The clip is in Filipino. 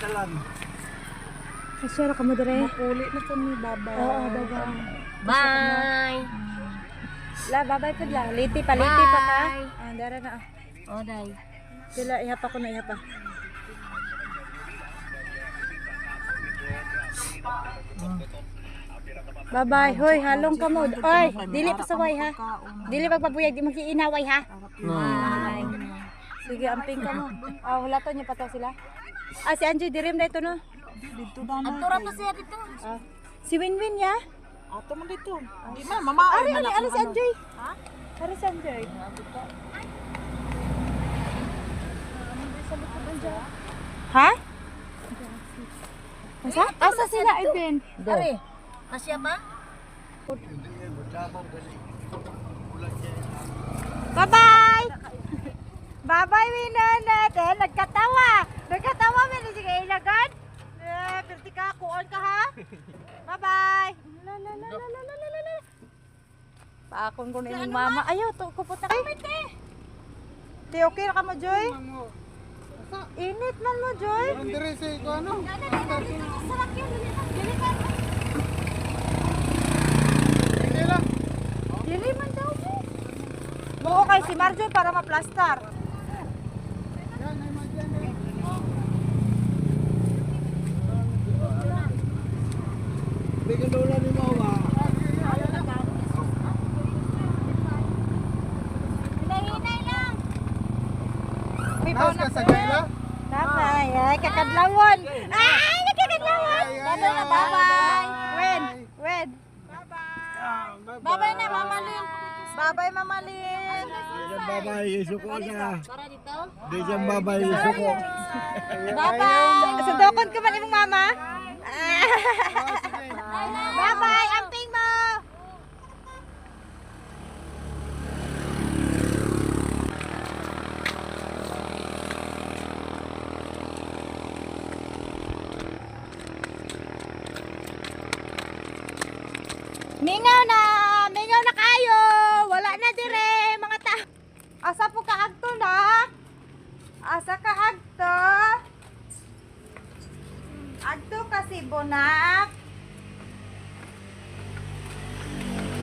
talan. Kasyara ka mo dire. Makulit na po ni Baba. Oo, baba. Bye. La, babay pa la. Liti pa ka. Ah, dara na. Oh, day. Sila, ihapa ko na ihapa. Bye-bye. Hoy, halong ka mo. Oy, dili pa saway ha. Dili pagpabuyag, di magkiinaway ha. Bye. Sige, amping ka mo. Ah, wala to niya pa to sila. Ah, si Angie dirim na ito no. Dito na na. Atura pa siya dito. Ah, si Winwin ya. Ato man dito. Di man, mamaoy Ari, man ari, ako. ari si Angie. Ha? Ari si Angie. Ha? Asa? Asa sila, Eben? Ari. Kasya pa? Bye-bye! Bye-bye, Winan natin. Nagkatawa. Nagkatawa, Winan. Sige, ilagan. Pirti ka, kuon ka ha. Bye-bye. Paakon ko na yung mama. Ayaw, kupot na kami, te. Te, okay na ka mo, Joy? Init man mo, Joy. Ang dirisi ko ano? Dili man daw mo. Oo, kay si Marjoy para ma-plaster. Bigyan doon ni Mawa. Hinay-hinay lang. Naos ka sa gala? Tatay, ay, kakadlawon. Ay, nakakadlawon. Bye-bye na, bye-bye. When? Bye-bye na, Mama Lynn. Bye-bye, Mama Lynn. Diyan babay, isuko ka. Para dito. Diyan babay, isuko. Bye-bye. Sundokon ka man imong mama? Bye-bye, amping mo. Mingaw na kayo. Wala na dire mga ta. Asa po ka agto na? Asa ka agto? Agto kasi bona.